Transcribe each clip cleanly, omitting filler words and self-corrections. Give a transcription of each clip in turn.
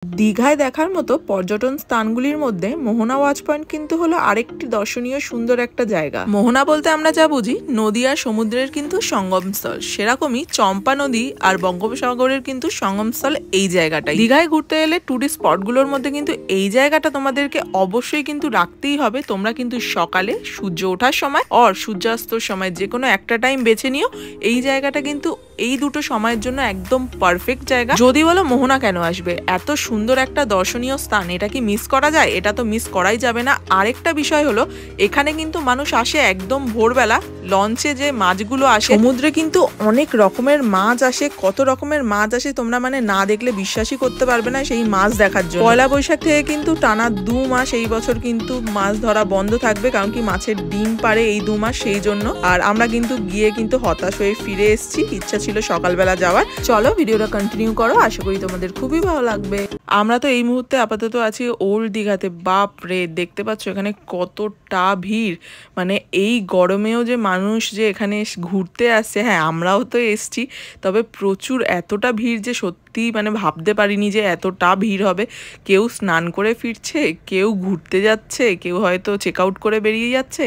দীঘায় দেখার মতো পর্যটন স্থানগুলির মধ্যে মোহনা ওয়াচ পয়েন্ট কিন্তু হলো আরেকটি দর্শনীয় সুন্দর একটা জায়গা। মোহনা বলতে আমরা যা বুঝি নদী আর সমুদ্রের কিন্তু সঙ্গমস্থল, সেরকমই চম্পা নদী আর বঙ্গোপসাগরের কিন্তু সঙ্গমস্থল এই জায়গাটাই। দীঘায় ঘুরতে এলে টুরিস্ট স্পটগুলোর মধ্যে কিন্তু এই জায়গাটা তোমাদেরকে অবশ্যই কিন্তু রাখতেই হবে। তোমরা কিন্তু সকালে সূর্য ওঠার সময় আর সূর্যাস্তর সময় যে কোনো একটা টাইম বেছে নিও। এই জায়গাটা কিন্তু এই দুটো সময়ের জন্য একদম পারফেক্ট জায়গা। যদি বলো মোহনা কেন আসবে, এত সুন্দর একটা দর্শনীয় স্থান, এটা কি মিস করা যায়? এটা তো মিস করাই যাবে না। আরেকটা বিষয় হলো এখানে কিন্তু মানুষ আসে একদম ভোরবেলা, লঞ্চে যে মাছগুলো আসে, সমুদ্রে কিন্তু অনেক রকমের মাছ আসে, কত রকমের মাছ আসে তোমরা মানে না দেখলে বিশ্বাসই করতে পারবে না সেই মাছ দেখার জন্য। পয়লা বৈশাখ থেকে কিন্তু টানা 2 মাস এই বছর কিন্তু মাছ ধরা বন্ধ থাকবে, কারণ কি মাছের ডিম পারে এই 2 মাস, সেই জন্য। আর আমরা কিন্তু গিয়ে কিন্তু হতাশ হয়ে ফিরে এসেছি, ইচ্ছা ছিল সকালবেলা যাওয়ার। চলো ভিডিওটা কন্টিনিউ করো, আশা করি তোমাদের খুবই ভালো লাগবে। আমরা তো এই মুহূর্তে আপাতত আছি ওল্ড দীঘাতে। বাপ রে, দেখতে পাচ্ছ এখানে কতটা ভিড়, মানে এই গরমেও যে মানুষ যে এখানে ঘুরতে আসছে। হ্যাঁ, আমরাও তো এসছি, তবে প্রচুর এতটা ভিড় যে সত্যি মানে ভাবতে পারিনি যে এতটা ভিড় হবে। কেউ স্নান করে ফিরছে, কেউ ঘুরতে যাচ্ছে, কেউ হয়তো চেক আউট করে বেরিয়ে যাচ্ছে,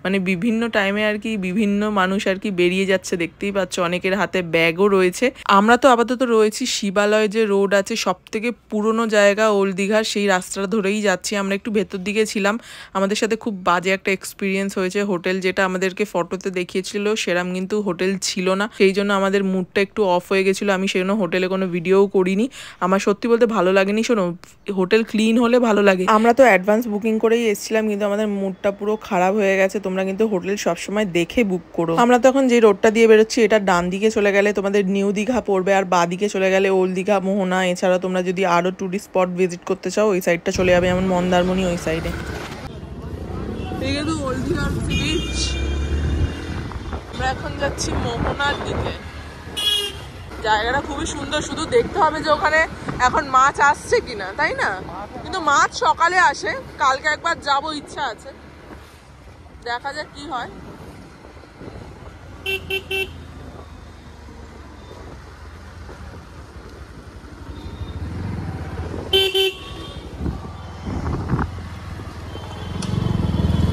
মানে বিভিন্ন টাইমে আর কি বিভিন্ন মানুষ আর কি বেরিয়ে যাচ্ছে। দেখতেই পাচ্ছ অনেকের হাতে ব্যাগও রয়েছে। আমরা তো আপাতত রয়েছি শিবালয় যে রোড আছে, সব থেকে পুরনো জায়গা ওল্ড দীঘার, সেই রাস্তাটা ধরেই যাচ্ছি। আমরা একটু ভেতর দিকে ছিলাম, আমাদের সাথে খুব বাজে একটা এক্সপিরিয়েন্স হয়েছে। হোটেল যেটা আমাদেরকে ফটোতে দেখিয়েছিল সেরকম কিন্তু হোটেল ছিল না, সেই জন্য আমাদের মুডটা একটু অফ হয়ে গেছিলো। আমি সেই জন্য হোটেলে কোনো ভিডিওও করিনি, আমার সত্যি বলতে ভালো লাগেনি। শোনো, হোটেল ক্লিন হলে ভালো লাগে। আমরা তো অ্যাডভান্স বুকিং করেই এসেছিলাম, কিন্তু আমাদের মুডটা পুরো খারাপ হয়ে গেছে। তোমরা কিন্তু হোটেল সবসময় দেখে বুক করো। আমরা তখন যে রোডটা দিয়ে বেরোচ্ছি, এটা ডান দিকে চলে গেলে তোমাদের নিউ দীঘা পড়বে, আর বাঁ দিকে চলে গেলে ওল্ড দীঘা, মোহনা। এছাড়া তোমরা যদি আরো টুরিস্ট স্পট ভিজিট করতে চাও ওই সাইডটা চলে যাবে, যেমন মন্দারমণি ওই সাইডে। ওল্ড দীঘার বিচ, আমরা এখন যাচ্ছি মোহনার দিকে। জায়গাটা খুবই সুন্দর, শুধু দেখতে হবে যে ওখানে এখন মাছ আসছে কিনা, তাই না? কিন্তু মাছ সকালে আসে, কালকে একবার যাব, ইচ্ছা আছে, দেখা যাক কি হয়।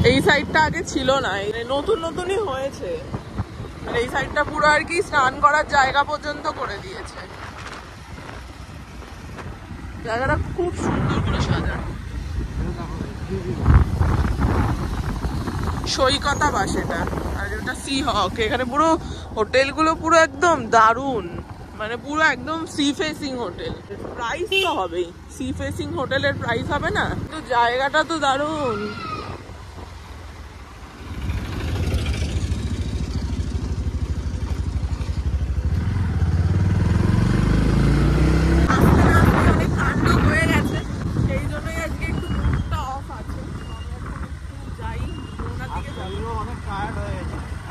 এই সাইডটা আগে ছিল না, নতুন নতুনই হয়েছে। এই সাইডটা পুরো আর কি স্নান করার জায়গা পর্যন্ত করে দিয়েছে। জায়গাটা খুব সুন্দর করে সাজানো, সৈকতা বাস এটা, আর এটা সি হক। এখানে পুরো হোটেলগুলো পুরো একদম দারুণ, মানে পুরো একদম সি ফেসিং হোটেল। প্রাইস তো হবেই, সি ফেসিং হোটেলের প্রাইস হবে না? তো জায়গাটা তো দারুণ।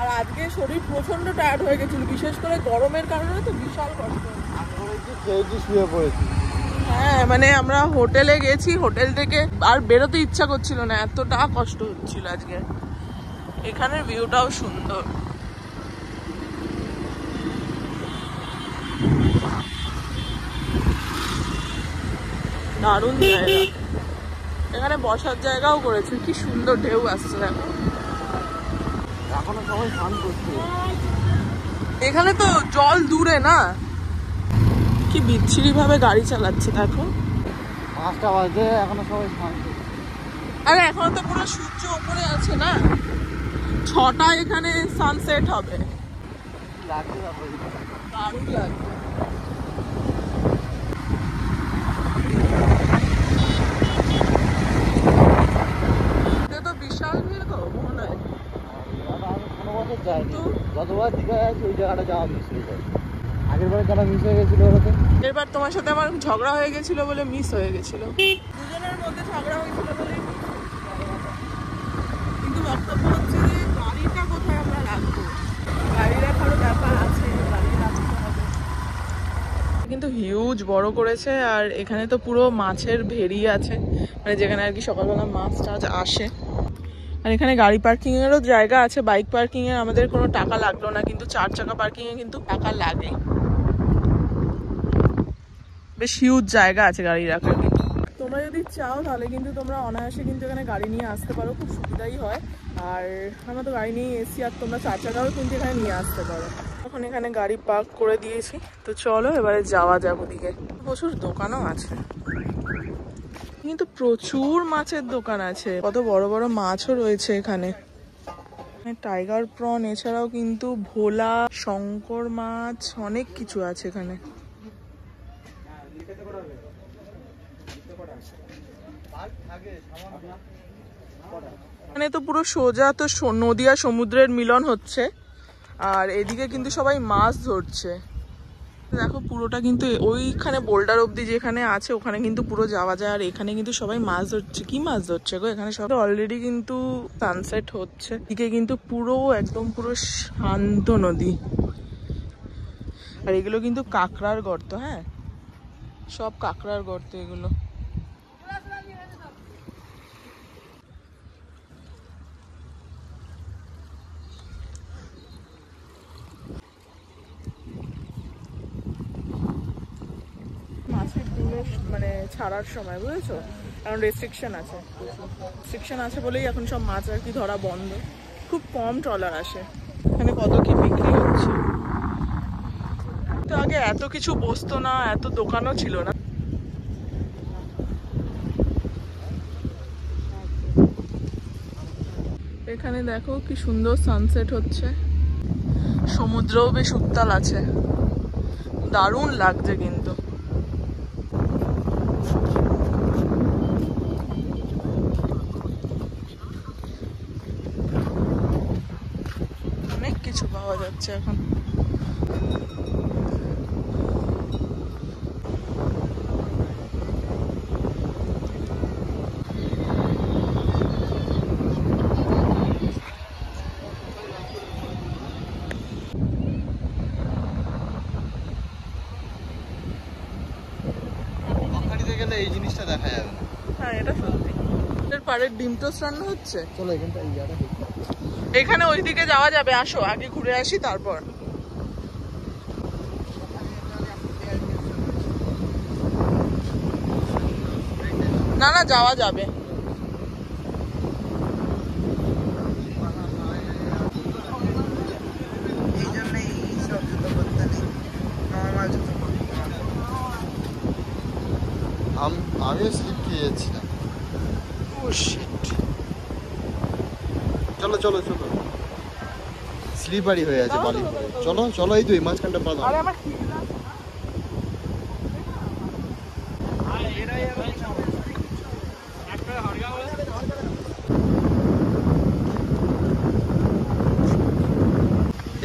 আর আজকে শরীর প্রচন্ড টায়ার্ড হয়ে গেছিল, বিশেষ করে গরমের কারণে তো বিশাল কষ্ট। হ্যাঁ, মানে আমরা হোটেলে গেছি, হোটেল থেকে আর বেরোতে ইচ্ছা করছিল না, এতটা কষ্ট হচ্ছিল আজকে। এখানের ভিউটাও সুন্দর, দারুণ জায়গা। এখানে বসার জায়গাও করেছে, কি সুন্দর ঢেউ আসছে দেখো। এখানে তো জল দূরে না, কি বিচ্ছিরি ভাবে গাড়ি চালাচ্ছে দেখো। 5টা বাজে, এখনো সবাই স্নান করছে। আরে এখনো তো পুরো সূর্য উপরে আছে না, 6টায় এখানে সানসেট হবে। দারুণ লাগবে। তো বিশাল ভিড় গো মোহনায়। কোনো বছর যায়নি, যতবার দীঘায় আছে ওই জায়গাটা যাওয়া মিস হয়ে যায়। আগের বারে কেন মিস হয়ে গেছিল ওটাতে? এবার তোমার সাথে আমার ঝগড়া হয়ে গেছিল বলে মিস হয়ে গেছিল, দুজনের মধ্যে ঝগড়া হয়েছিল বলে। কিন্তু বক্তব্য হচ্ছে যে গাড়িটা কোথায় আমরা রাখবো, গাড়ি রাখারও ব্যাপার আছে, গাড়ি রাখতে হবে। কিন্তু হিউজ বড় করেছে, আর এখানে তো পুরো মাছের ভেড়ি আছে, মানে যেখানে আর কি সকালবেলা মাছ টাছ আসে। আর এখানে গাড়ি পার্কিং এরও জায়গা আছে, বাইক পার্কিং এর আমাদের কোনো টাকা লাগলো না, কিন্তু 4 চাকা পার্কিং এ কিন্তু টাকা লাগে। বেশ হিউজ জায়গা আছে গাড়ি রাখার। তোমরা যদি চাও তাহলে কিন্তু তোমরা অনায়াসে কিন্তু এখানে গাড়ি নিয়ে আসতে পারো, খুব সুবিধাই হয়। আর আমরা তো গাড়ি নিয়ে এসছি, আর তোমরা 4 চাকাও কিন্তু এখানে নিয়ে আসতে পারো। এখন এখানে গাড়ি পার্ক করে দিয়েছি, তো চলো এবারে যাওয়া যাক ওদিকে। প্রচুর দোকানও আছে, কিন্তু প্রচুর মাছের দোকান আছে, কত বড় বড় মাছও রয়েছে এখানে। টাইগার প্রন, এছাড়াও কিন্তু ভোলা, শঙ্কর মাছ, অনেক কিছু আছে এখানে। এখানে তো পুরো সোজা তো নদী আর সমুদ্রের মিলন হচ্ছে, আর এদিকে কিন্তু সবাই মাছ ধরছে। দেখো পুরোটা কিন্তু ওইখানে বোল্ডার অব্দি যেখানে আছে ওখানে কিন্তু পুরো যাওয়া যায়, আর এখানে কিন্তু সবাই মাছ ধরছে। কি মাছ ধরছে গো এখানে? সব অলরেডি কিন্তু সানসেট হচ্ছে, এদিকে কিন্তু পুরো একদম পুরো শান্ত নদী। আর এগুলো কিন্তু কাঁকড়ার গর্ত, হ্যাঁ সব কাঁকড়ার গর্ত এগুলো। মাছের ডিমে মানে ছাড়ার সময় বুঝেছো, কারণ রেস্ট্রিকশন আছে বলেই এখন সব মাছ আর কি ধরা বন্ধ, খুব কম ট্রলার আসে। এখানে কত কি বিক্রি হচ্ছে, তো আগে এত কিছু বসতো না, এত দোকানও ছিল না। এখানে দেখো কি সুন্দর সানসেট হচ্ছে, সমুদ্রও বেশ উত্তাল আছে, দারুণ লাগছে কিন্তু। অনেক কিছু পাওয়া যাচ্ছে এখন। এই জিনিসটা দেখা যাবে না। হ্যাঁ এটা সত্যি। এর পাড়ের ডিম টোস্ট রান্না হচ্ছে। চলো এখানটা এই জায়গাটা এখানে ওইদিকে যাওয়া যাবে, আসো আগে ঘুরে আসি তারপর। না না যাওয়া যাবে। আমিও স্লিপ খেয়ে যাচ্ছিলাম। চলো চলো চলো, স্লিপারি হয়ে আছে বালি পরে। চলো চলো, এই তো এই মাঝখানটা পালাম।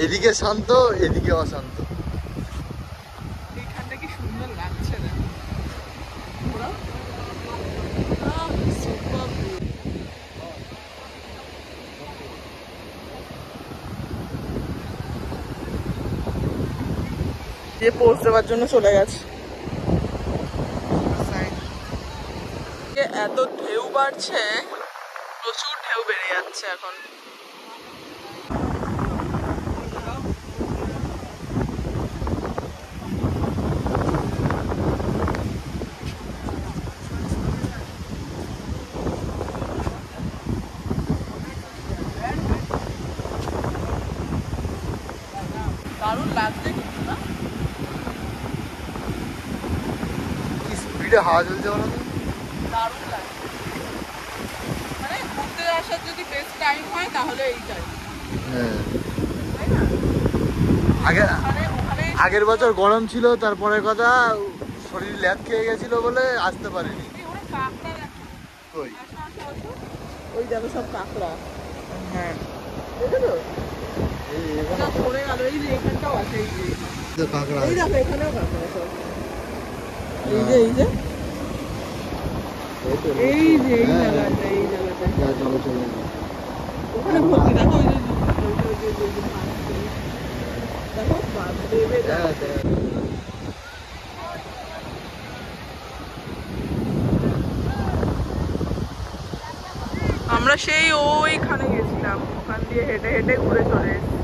এদিকে শান্ত, এদিকে অশান্ত। এইখানটা কি সুন্দর লাগছে না? দিয়ে পোজ দেওয়ার জন্য চলে গেছে। এত ঢেউ বাড়ছে, প্রচুর ঢেউ বেড়ে যাচ্ছে এখন। দারুণ লাগছে কিন্তু না? কি স্পিডে হাওয়া চলছে বলো তো? দারুণ লাগছে, মানে ঘুরতে আসার যদি বেস্ট টাইম হয় তাহলে এই টাইম। হ্যাঁ, তাই না? আগের বছর গরম ছিল, তারপরের কথা শরীর ল্যাদ খেয়ে গেছিল বলে আসতে পারিনি। ওই দেখো সব কাঁকড়া। হ্যাঁ দেখেছো? পড়ে গেল, এই যে এখানটাও আছে, এই যে কাঁকড়া, এই দেখো এখানেও কাঁকড়া সব। এই যে এই যে এই যে এই জায়গাটা, এই জায়গাটা চলো চলো, ওখানে ভর্তি। দেখো ওই যে দেখো দেবে। আমরা সেই ওইখানে গেছিলাম, ওখান দিয়ে হেঁটে হেঁটে ঘুরে চলে এসেছি।